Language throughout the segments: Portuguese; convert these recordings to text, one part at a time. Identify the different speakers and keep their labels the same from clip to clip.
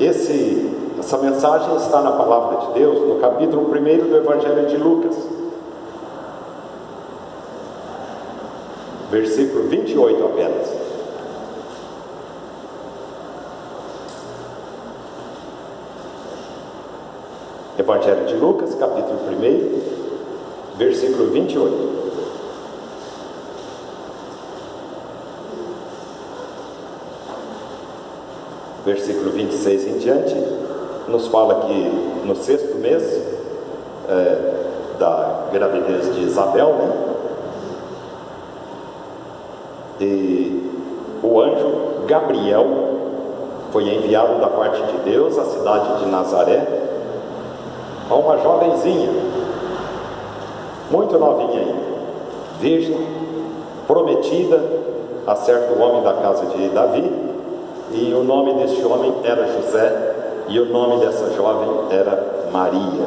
Speaker 1: Essa mensagem está na Palavra de Deus, no capítulo 1 do Evangelho de Lucas, versículo 28 apenas. Evangelho de Lucas, capítulo 1, versículo 28. Versículo 26 em diante, nos fala que no 6º mês da gravidez de Isabel, e o anjo Gabriel foi enviado da parte de Deus à cidade de Nazaré, a uma jovenzinha, muito novinha ainda, virgem, prometida a certo homem da casa de Davi, e o nome deste homem era José, e o nome dessa jovem era Maria.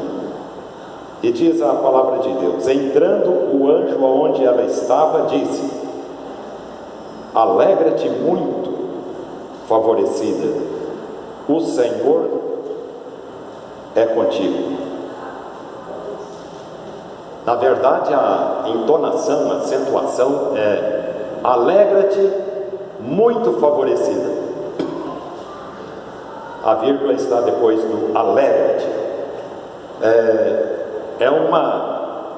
Speaker 1: E diz a palavra de Deus: entrando o anjo aonde ela estava, disse: alegra-te muito, favorecida, o Senhor é contigo. Na verdade, a entonação, a acentuação é: alegra-te muito, favorecida. A vírgula está depois do alegra-te. É uma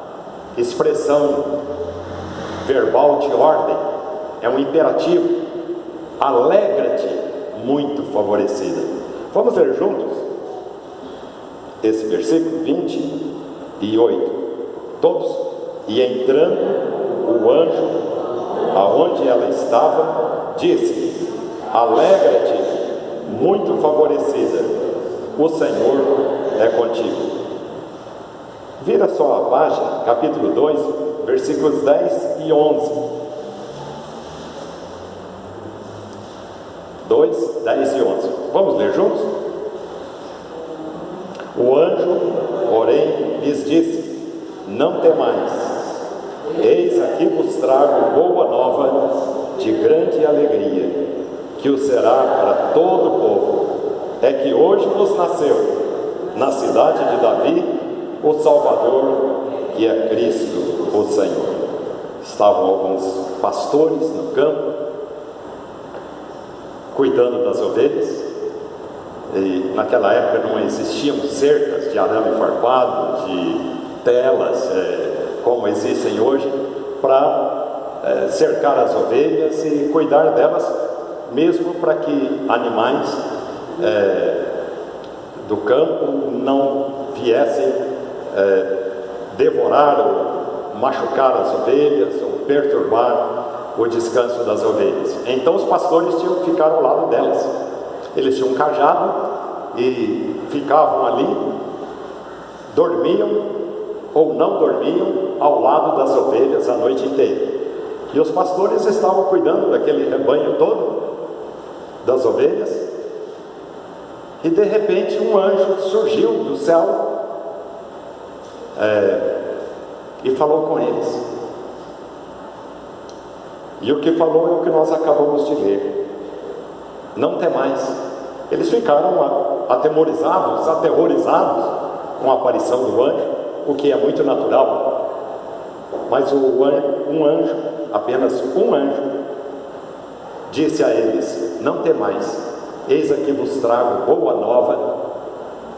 Speaker 1: expressão verbal de ordem, é um imperativo. Alegra-te muito, favorecida. Vamos ver juntos esse versículo 28, todos. E entrando o anjo aonde ela estava, disse: alegra-te muito, favorecida, o Senhor é contigo. Vira só a página, capítulo 2, versículos 10 e 11. 2, 10 e 11. Vamos ler juntos? O anjo, porém, lhes disse: não temais, eis aqui vos trago boa nova de grande alegria, que o será para todo o povo. É que hoje vos nasceu, na cidade de Davi, o Salvador, que é Cristo, o Senhor. Estavam alguns pastores no campo, cuidando das ovelhas, e naquela época não existiam cercas de arame farpado, de telas, como existem hoje, para cercar as ovelhas e cuidar delas, mesmo para que animais do campo não viessem devorar ou machucar as ovelhas ou perturbar o descanso das ovelhas. Então os pastores tinham que ficar ao lado delas. Eles tinham um cajado e ficavam ali, dormiam ou não dormiam ao lado das ovelhas a noite inteira. E os pastores estavam cuidando daquele rebanho todo, das ovelhas, e de repente um anjo surgiu do céu e falou com eles. E o que falou é o que nós acabamos de ler: não temais. Eles ficaram aterrorizados com a aparição do anjo, o que é muito natural. Mas um anjo, apenas um anjo, disse a eles: não temais, eis aqui vos trago boa nova.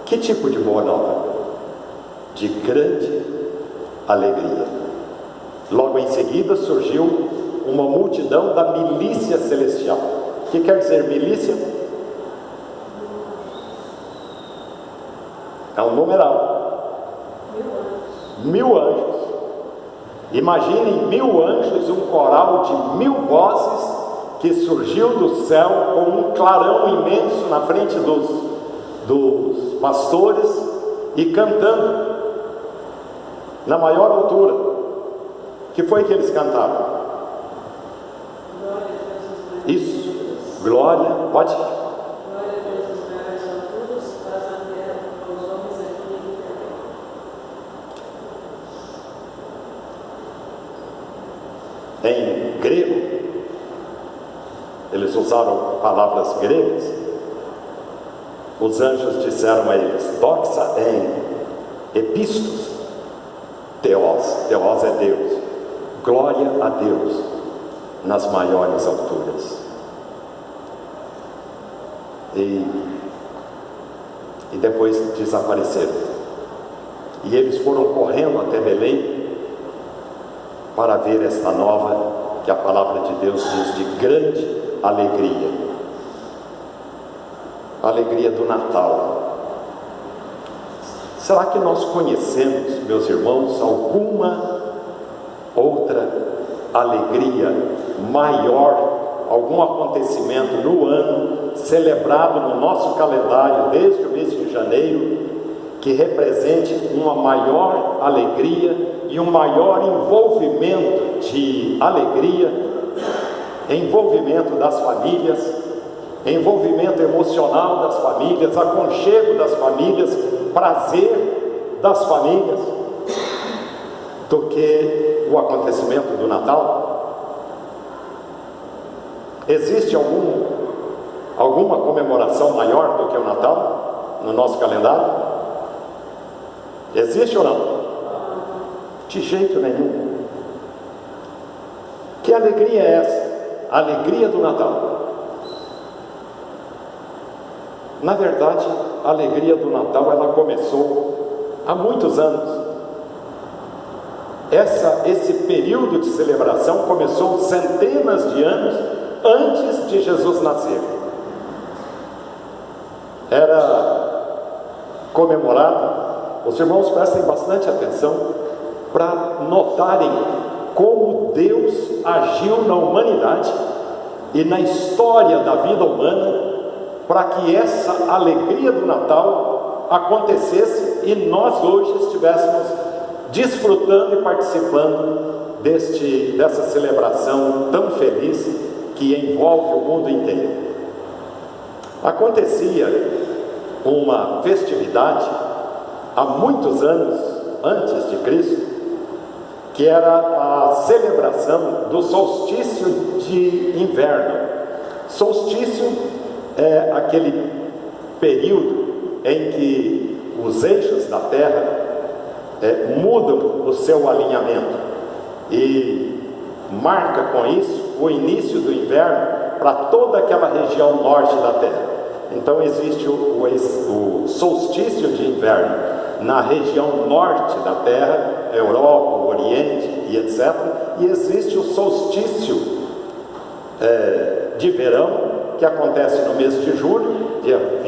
Speaker 1: Que tipo de boa nova? De grande alegria. Logo em seguida surgiu uma multidão da milícia celestial. O que quer dizer milícia? É um numeral. 1000 anjos. Imaginem 1000 anjos, um coral de 1000 vozes que surgiu do céu com um clarão imenso na frente dos pastores e cantando na maior altura. Que foi que eles cantaram? Isso, glória, pode. Em grego, eles usaram palavras gregas, os anjos disseram a eles: doxa en epistos Theos, Theos é Deus, glória a Deus nas maiores alturas. E depois desapareceram. E eles foram correndo até Belém para ver esta nova, que a palavra de Deus diz de grande alegria. A alegria do Natal. Será que nós conhecemos, meus irmãos, alguma outra alegria maior, algum acontecimento no ano, celebrado no nosso calendário desde o mês de janeiro, que represente uma maior alegria e um maior envolvimento de alegria, envolvimento das famílias, envolvimento emocional das famílias, aconchego das famílias, prazer das famílias, do que o acontecimento do Natal? Existe alguma comemoração maior do que o Natal no nosso calendário? Existe ou não? De jeito nenhum. Que alegria é essa? A alegria do Natal. Na verdade, a alegria do Natal, ela começou há muitos anos. Esse período de celebração começou centenas de anos antes de Jesus nascer. Era comemorado, os irmãos prestem bastante atenção para notarem como Deus agiu na humanidade e na história da vida humana para que essa alegria do Natal acontecesse e nós hoje estivéssemos desfrutando e participando dessa celebração tão feliz que envolve o mundo inteiro. Acontecia uma festividade há muitos anos antes de Cristo, que era a celebração do solstício de inverno. Solstício é aquele período em que os eixos da Terra mudam o seu alinhamento e marca com isso o início do inverno para toda aquela região norte da Terra. Então existe o solstício de inverno na região norte da Terra, Europa, o Oriente e etc. E existe o solstício de verão, que acontece no mês de julho, dia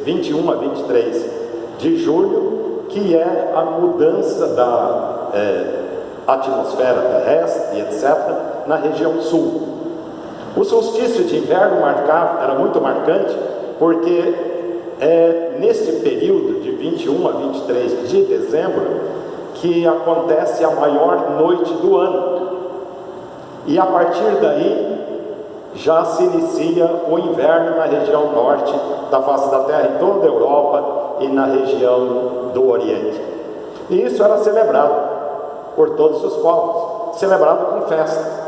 Speaker 1: 21 a 23 de julho, que é a mudança da atmosfera terrestre, etc., na região sul. O solstício de inverno era muito marcante, porque é nesse período de 21 a 23 de dezembro que acontece a maior noite do ano. E a partir daí já se inicia o inverno na região norte da face da Terra, em toda a Europa e na região do Oriente. E isso era celebrado por todos os povos, celebrado com festa.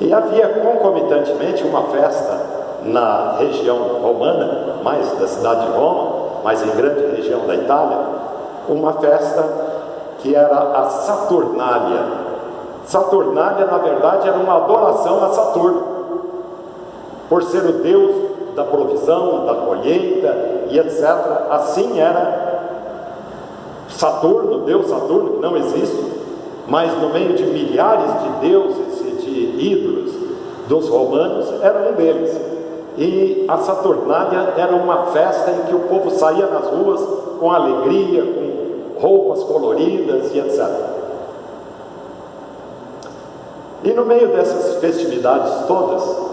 Speaker 1: E havia concomitantemente uma festa na região romana, mais da cidade de Roma, mais em grande região da Itália, uma festa que era a Saturnália. Saturnália, na verdade, era uma adoração a Saturno, por ser o deus da provisão, da colheita e etc. Assim era Saturno, Deus Saturno, que não existe, mas no meio de milhares de deuses e de ídolos dos romanos, era um deles. E a Saturnália era uma festa em que o povo saía nas ruas com alegria, com roupas coloridas e etc. E no meio dessas festividades todas,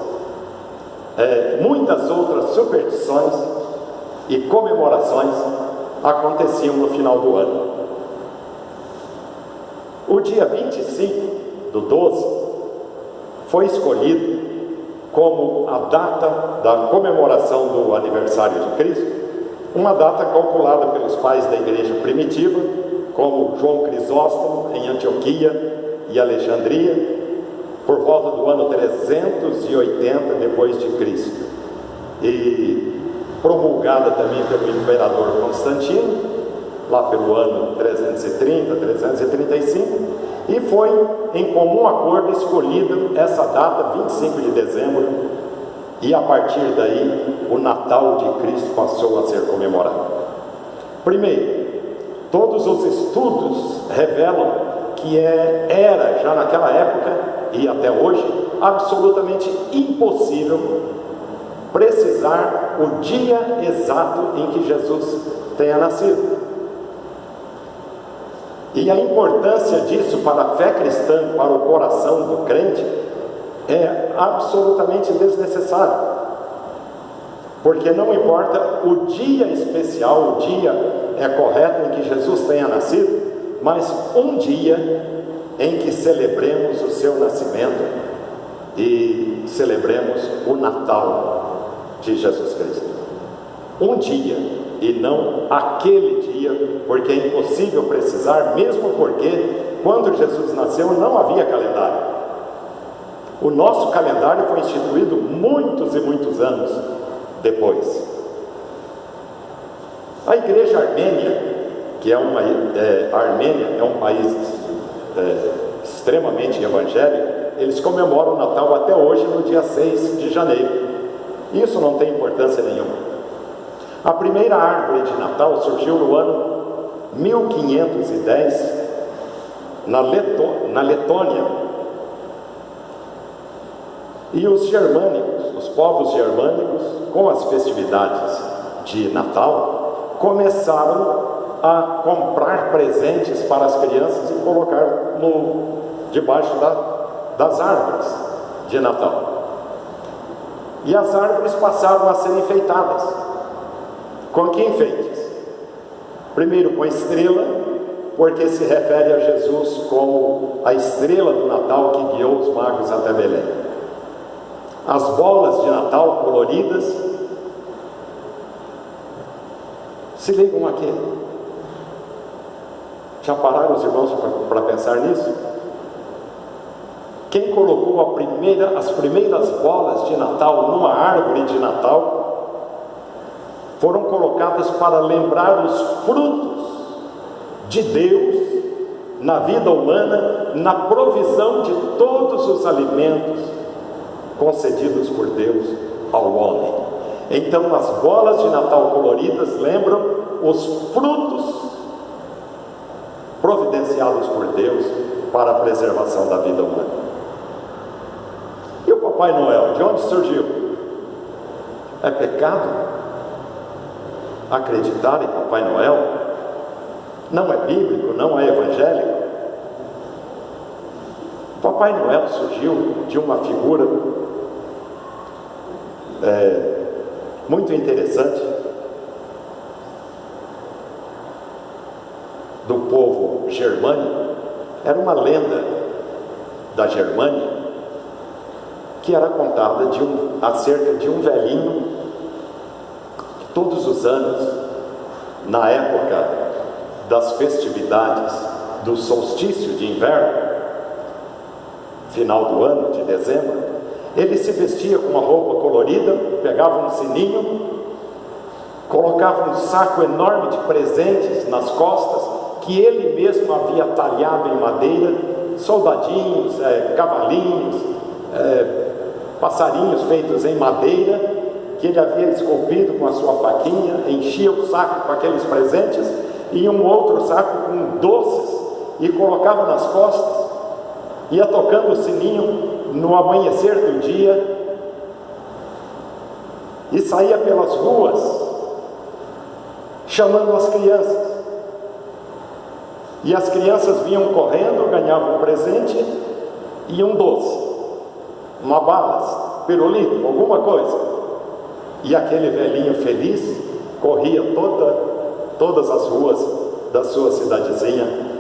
Speaker 1: muitas outras superstições e comemorações aconteciam no final do ano. O dia 25 do 12 foi escolhido como a data da comemoração do aniversário de Cristo, uma data calculada pelos pais da igreja primitiva, como João Crisóstomo em Antioquia e Alexandria, por volta do ano 380 depois de Cristo. E promulgada também pelo imperador Constantino, lá pelo ano 330, 335, e foi em comum acordo escolhida essa data, 25 de dezembro, e a partir daí o Natal de Cristo passou a ser comemorado. Primeiro, todos os estudos revelam que era já naquela época e até hoje absolutamente impossível precisar o dia exato em que Jesus tenha nascido. E a importância disso para a fé cristã, para o coração do crente, é absolutamente desnecessário. Porque não importa o dia especial, o dia correto em que Jesus tenha nascido, mas um dia em que celebremos o seu nascimento e celebremos o Natal de Jesus Cristo. Um dia, e não aquele dia, porque é impossível precisar, mesmo porque quando Jesus nasceu não havia calendário. O nosso calendário foi instituído muitos e muitos anos depois. A igreja armênia, que é a Armênia é um país extremamente evangélico, eles comemoram o Natal até hoje no dia 6 de janeiro. Isso não tem importância nenhuma. A primeira árvore de Natal surgiu no ano 1510 na Letônia. E os germânicos, os povos germânicos, com as festividades de Natal, começaram a comprar presentes para as crianças e colocar debaixo das árvores de Natal. E as árvores passaram a ser enfeitadas. Com que enfeites? Primeiro com estrela, porque se refere a Jesus como a estrela do Natal que guiou os magos até Belém. As bolas de Natal coloridas. Se ligam aqui. Já pararam os irmãos para pensar nisso? Quem colocou as primeiras bolas de Natal numa árvore de Natal foram colocadas para lembrar os frutos de Deus na vida humana, na provisão de todos os alimentos concedidos por Deus ao homem. Então as bolas de Natal coloridas lembram os frutos providenciados por Deus para a preservação da vida humana. E o Papai Noel, de onde surgiu? É pecado acreditar em Papai Noel? Não é bíblico, não é evangélico. Papai Noel surgiu de uma figura muito interessante do povo germânico. Era uma lenda da Germânia que era contada acerca de um velhinho que todos os anos, na época das festividades do solstício de inverno, final do ano, de dezembro, ele se vestia com uma roupa colorida, pegava um sininho, colocava um saco enorme de presentes nas costas, que ele mesmo havia talhado em madeira, soldadinhos, cavalinhos, passarinhos feitos em madeira, que ele havia esculpido com a sua faquinha, enchia o saco com aqueles presentes, e um outro saco com doces, e colocava nas costas, ia tocando o sininho no amanhecer do dia, e saía pelas ruas, chamando as crianças. E as crianças vinham correndo, ganhavam um presente e um doce, uma bala, pirulito, alguma coisa. E aquele velhinho feliz corria todas as ruas da sua cidadezinha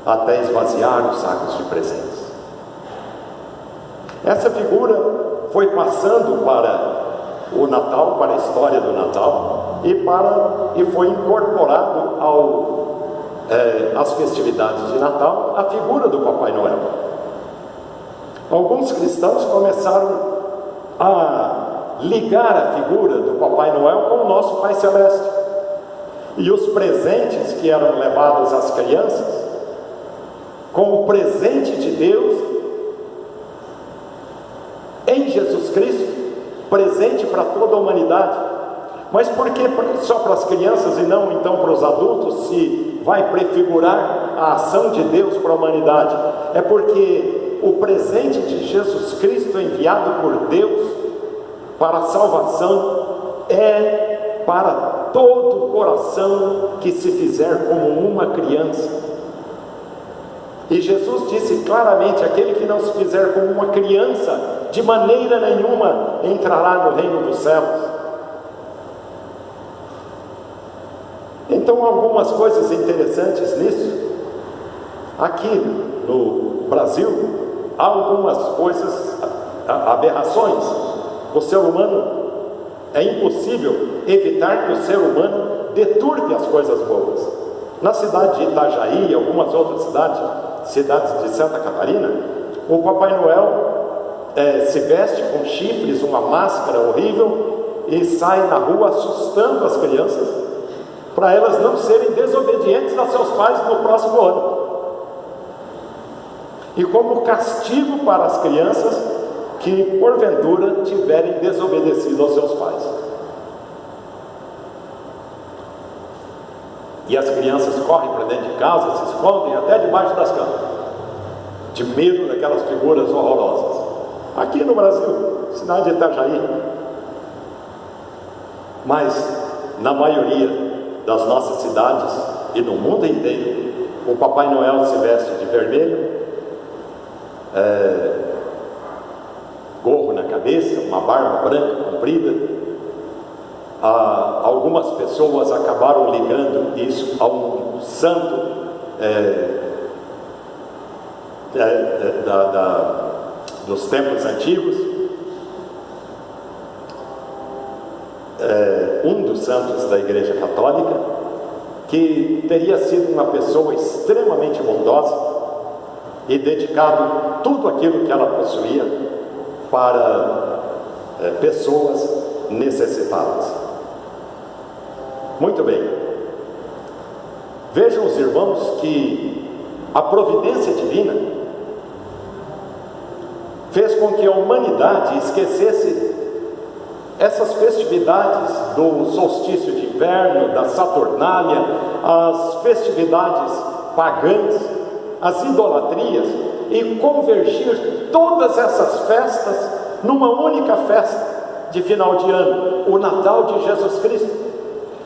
Speaker 1: até esvaziar os sacos de presentes. Essa figura foi passando para o Natal, para a história do Natal, e foi incorporado às festividades de Natal a figura do Papai Noel. Alguns cristãos começaram a ligar a figura do Papai Noel com o nosso Pai Celeste. E os presentes que eram levados às crianças, com o presente de Deus em Jesus Cristo, presente para toda a humanidade. Mas por que só para as crianças e não então para os adultos, se vai prefigurar a ação de Deus para a humanidade? É porque o presente de Jesus Cristo enviado por Deus para a salvação é para todo coração que se fizer como uma criança. E Jesus disse claramente: aquele que não se fizer como uma criança, de maneira nenhuma entrará no reino dos céus. Então, algumas coisas interessantes nisso. Aqui no Brasil, há algumas coisas, aberrações. O ser humano, é impossível evitar que o ser humano deturpe as coisas boas. Na cidade de Itajaí e algumas outras cidades de Santa Catarina, o Papai Noel se veste com chifres, uma máscara horrível, e sai na rua assustando as crianças, para elas não serem desobedientes a seus pais no próximo ano. E como castigo para as crianças que porventura tiverem desobedecido aos seus pais. E as crianças correm para dentro de casa, se escondem até debaixo das camas, de medo daquelas figuras horrorosas. Aqui no Brasil, cidade de Itajaí. Mas na maioria das nossas cidades e no mundo inteiro, o Papai Noel se veste de vermelho, gorro na cabeça, uma barba branca comprida. Algumas pessoas acabaram ligando isso a um santo dos tempos antigos, um dos santos da Igreja Católica, que teria sido uma pessoa extremamente bondosa e dedicado tudo aquilo que ela possuía para pessoas necessitadas. Muito bem. Vejam os irmãos que a providência divina fez com que a humanidade esquecesse essas festividades do solstício de inverno, da Saturnália, as festividades pagãs, as idolatrias, e convergir todas essas festas numa única festa de final de ano, o Natal de Jesus Cristo,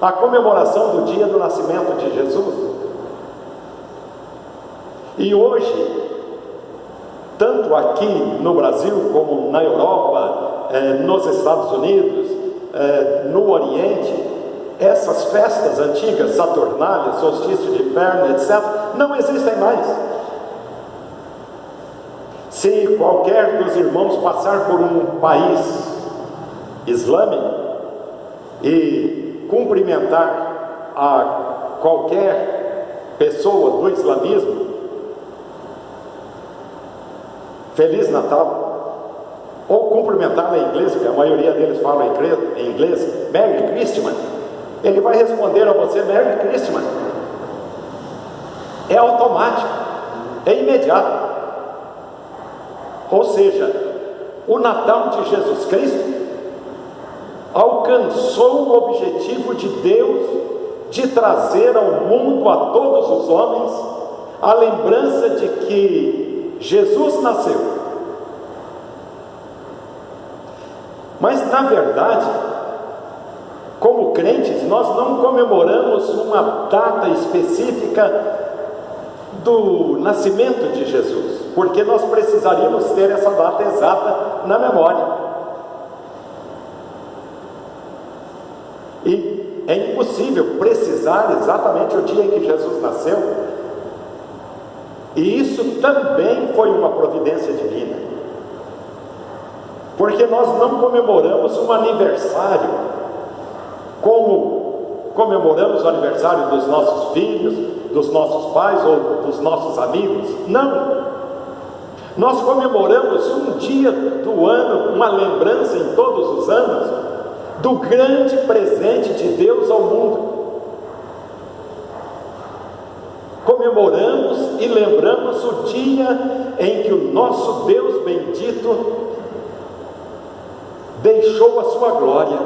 Speaker 1: a comemoração do dia do nascimento de Jesus. E hoje, tanto aqui no Brasil como na Europa, nos Estados Unidos, no Oriente, essas festas antigas, Saturnália, solstício de inverno, etc., não existem mais. Se qualquer dos irmãos passar por um país islâmico e cumprimentar a qualquer pessoa do islamismo, Feliz Natal, ou cumprimentar em inglês, porque a maioria deles fala em inglês, Merry Christmas, ele vai responder a você Merry Christmas. É automático, é imediato. Ou seja, o Natal de Jesus Cristo alcançou o objetivo de Deus de trazer ao mundo, a todos os homens, a lembrança de que Jesus nasceu. Mas na verdade, como crentes, nós não comemoramos uma data específica do nascimento de Jesus, porque nós precisaríamos ter essa data exata na memória. E é impossível precisar exatamente o dia em que Jesus nasceu. E isso também foi uma providência divina, porque nós não comemoramos um aniversário como comemoramos o aniversário dos nossos filhos, dos nossos pais ou dos nossos amigos. Não! Nós comemoramos um dia do ano, uma lembrança em todos os anos, do grande presente de Deus ao mundo. Comemoramos e lembramos o dia em que o nosso Deus bendito deixou a sua glória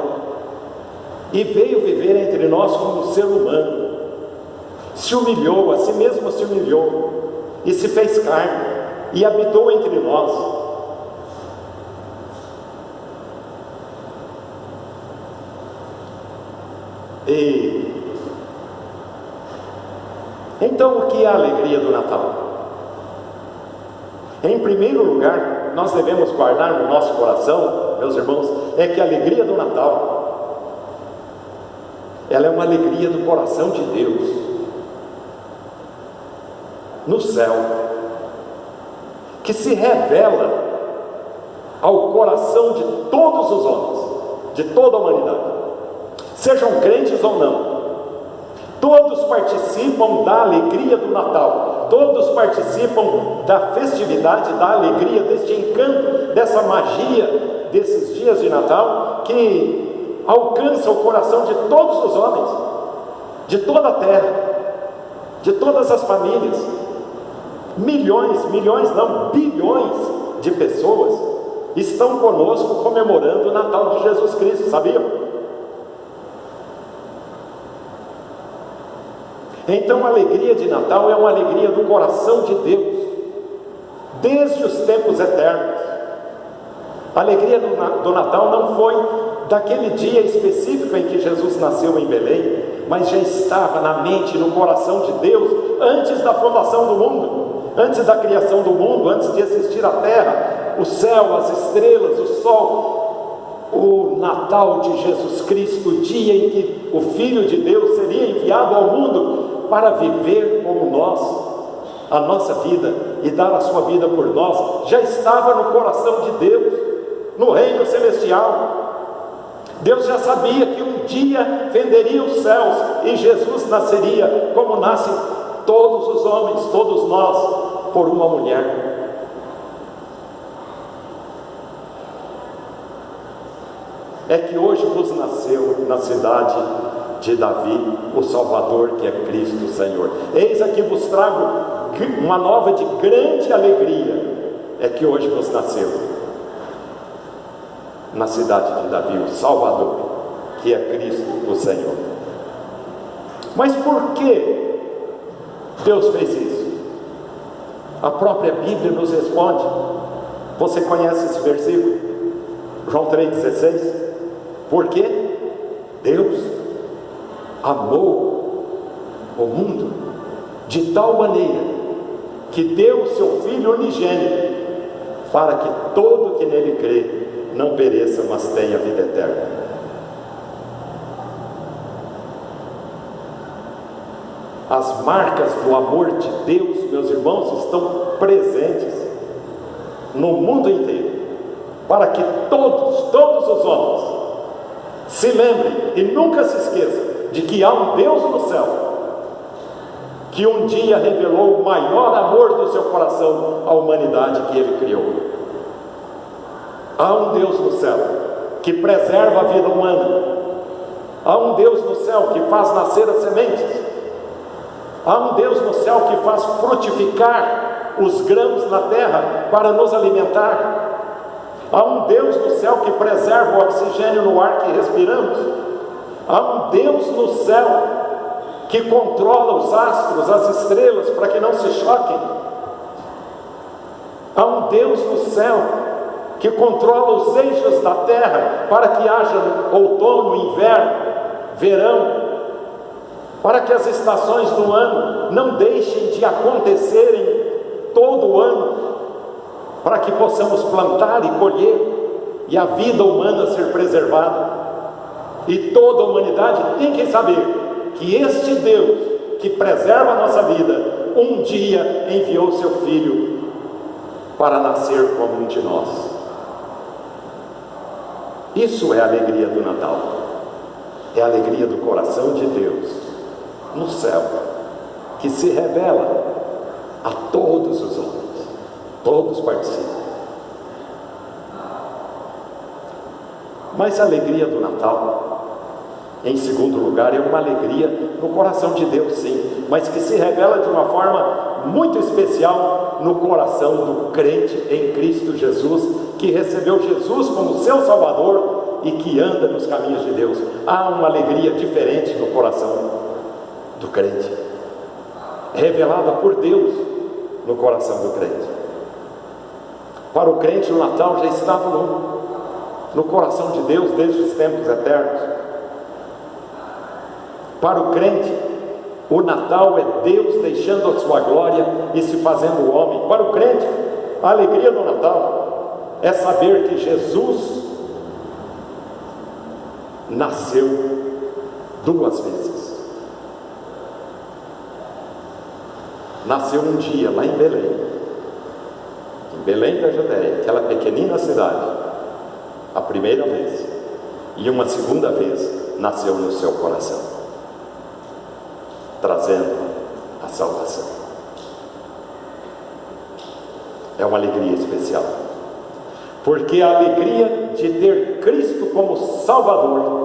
Speaker 1: e veio viver entre nós como ser humano. Se humilhou, a si mesmo se humilhou e se fez carne e habitou entre nós. E então, o que é a alegria do Natal? Em primeiro lugar, nós devemos guardar no nosso coração, meus irmãos, é que a alegria do Natal, ela é uma alegria do coração de Deus, no céu, que se revela ao coração de todos os homens, de toda a humanidade, sejam crentes ou não. Todos participam da alegria do Natal, todos participam da festividade, da alegria, deste encanto, dessa magia desses dias de Natal, que alcança o coração de todos os homens, de toda a terra, de todas as famílias. Milhões não, bilhões de pessoas estão conosco comemorando o Natal de Jesus Cristo, sabiam? Então a alegria de Natal é uma alegria do coração de Deus, desde os tempos eternos. A alegria do Natal não foi daquele dia específico em que Jesus nasceu em Belém, mas já estava na mente, no coração de Deus, antes da fundação do mundo, antes da criação do mundo, antes de existir a terra, o céu, as estrelas, o sol. O Natal de Jesus Cristo, o dia em que o Filho de Deus seria enviado ao mundo para viver como nós, a nossa vida e dar a sua vida por nós, já estava no coração de Deus, no reino celestial. Deus já sabia que um dia fenderia os céus e Jesus nasceria como nascem todos os homens, todos nós, por uma mulher. É que hoje vos nasceu na cidade de Davi o Salvador, que é Cristo Senhor. Eis aqui vos trago uma nova de grande alegria, é que hoje vos nasceu na cidade de Davi o Salvador, que é Cristo o Senhor. Mas por que Deus fez isso? A própria Bíblia nos responde. Você conhece esse versículo? João 3,16. Porque Deus amou o mundo de tal maneira que deu o seu Filho unigênito, para que todo que nele crê não pereça, mas tenha vida eterna. As marcas do amor de Deus, meus irmãos, estão presentes no mundo inteiro, para que todos os homens se lembrem e nunca se esqueçam de que há um Deus no céu, que um dia revelou o maior amor do seu coração à humanidade que ele criou. Há um Deus no céu que preserva a vida humana. Há um Deus no céu que faz nascer as sementes. Há um Deus no céu que faz frutificar os grãos na terra para nos alimentar. Há um Deus no céu que preserva o oxigênio no ar que respiramos. Há um Deus no céu que controla os astros, as estrelas, para que não se choquem. Há um Deus no céu que controla os eixos da terra para que haja outono, inverno, verão, para que as estações do ano não deixem de acontecerem todo o ano, para que possamos plantar e colher e a vida humana ser preservada. E toda a humanidade tem que saber que este Deus que preserva a nossa vida, um dia enviou seu Filho para nascer como um de nós. Isso é a alegria do Natal, é a alegria do coração de Deus no céu, que se revela a todos os homens. Todos participam. Mas a alegria do Natal, em segundo lugar, é uma alegria no coração de Deus, sim, mas que se revela de uma forma muito especial no coração do crente em Cristo Jesus, que recebeu Jesus como seu Salvador e que anda nos caminhos de Deus. Há uma alegria diferente no coração do crente, revelada por Deus no coração do crente. Para o crente, o Natal já estava no coração de Deus desde os tempos eternos. Para o crente, o Natal é Deus deixando a sua glória e se fazendo homem. Para o crente, a alegria do Natal é saber que Jesus nasceu 2 vezes. Nasceu um dia lá em Belém da Judéia, aquela pequenina cidade, a primeira vez, e uma segunda vez nasceu no seu coração, trazendo a salvação. É uma alegria especial, porque a alegria de ter Cristo como Salvador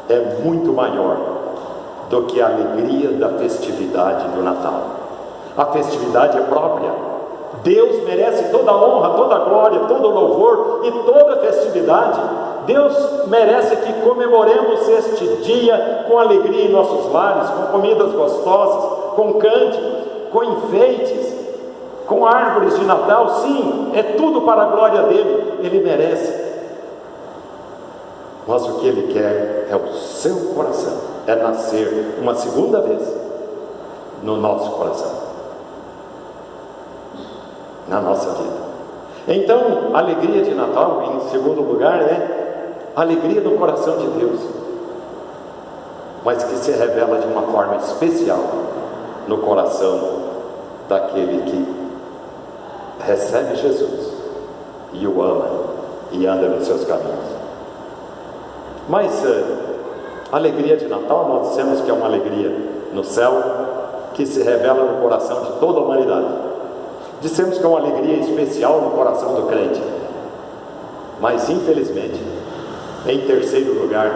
Speaker 1: é muito maior do que a alegria da festividade do Natal. A festividade é própria. Deus merece toda a honra, toda a glória, todo o louvor e toda a festividade. Deus merece que comemoremos este dia com alegria em nossos lares, com comidas gostosas, com cânticos, com enfeites, com árvores de Natal. Sim, é tudo para a glória dele, ele merece. Mas o que ele quer é o seu coração, é nascer uma segunda vez no nosso coração, na nossa vida. Então, a alegria de Natal, em segundo lugar, é a alegria do coração de Deus, mas que se revela de uma forma especial no coração daquele que recebe Jesus e o ama e anda nos seus caminhos. Mas a alegria de Natal, nós dissemos que é uma alegria no céu, que se revela no coração de toda a humanidade. Dissemos que é uma alegria especial no coração do crente. Mas infelizmente, em terceiro lugar,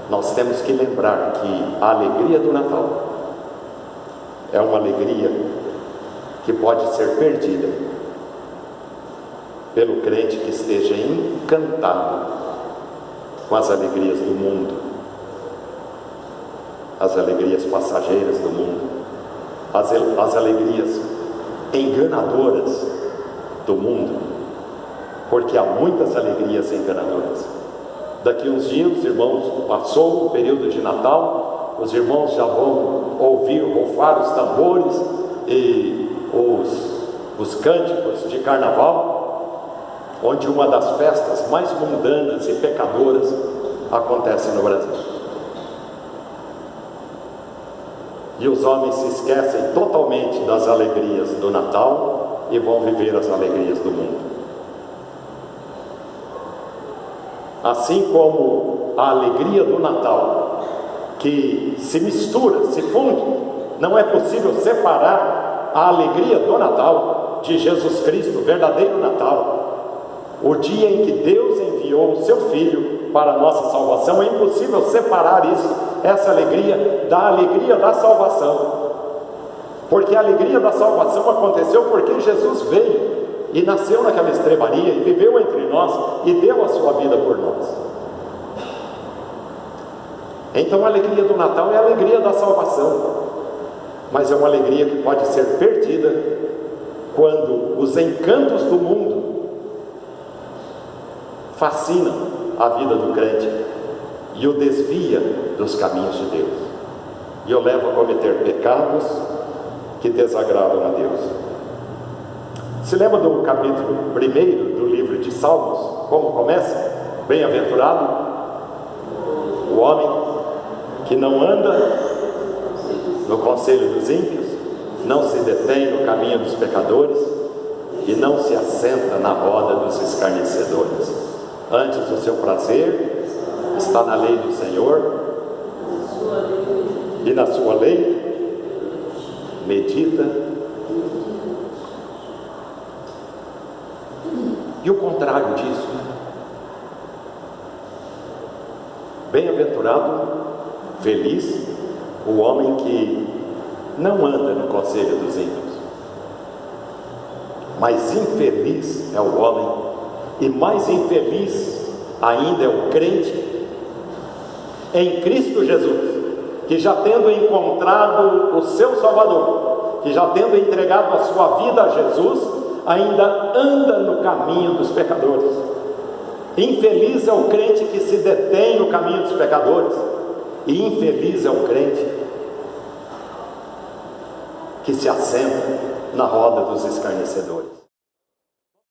Speaker 1: nós temos que lembrar que a alegria do Natal é uma alegria que pode ser perdida pelo crente que esteja encantado com as alegrias do mundo, as alegrias passageiras do mundo, as alegrias enganadoras do mundo, porque há muitas alegrias enganadoras. Daqui uns dias, irmãos, passou o período de Natal, os irmãos já vão ouvir rufar os tambores e os cânticos de carnaval, onde uma das festas mais mundanas e pecadoras acontece no Brasil. E os homens se esquecem totalmente das alegrias do Natal e vão viver as alegrias do mundo. Assim como a alegria do Natal, que se mistura, se funde, não é possível separar a alegria do Natal de Jesus Cristo, o verdadeiro Natal, o dia em que Deus enviou o seu Filho para a nossa salvação. É impossível separar isso, essa alegria da salvação, porque a alegria da salvação aconteceu porque Jesus veio e nasceu naquela estrebaria e viveu entre nós e deu a sua vida por nós. Então a alegria do Natal é a alegria da salvação, mas é uma alegria que pode ser perdida quando os encantos do mundo fascinam a vida do crente e o desvia dos caminhos de Deus, e o leva a cometer pecados que desagradam a Deus. Se lembra do capítulo 1 do livro de Salmos, como começa? Bem-aventurado o homem que não anda no conselho dos ímpios, não se detém no caminho dos pecadores e não se assenta na roda dos escarnecedores. Antes, o seu prazer está na lei do Senhor, e na sua lei medita E o contrário disso? Bem-aventurado, feliz, o homem que não anda no conselho dos ímpios. Mas infeliz é o homem, e mais infeliz ainda é o crente em Cristo Jesus, que já tendo encontrado o seu Salvador, que já tendo entregado a sua vida a Jesus, ainda anda no caminho dos pecadores. Infeliz é o crente que se detém no caminho dos pecadores, e infeliz é o crente que se assenta na roda dos escarnecedores.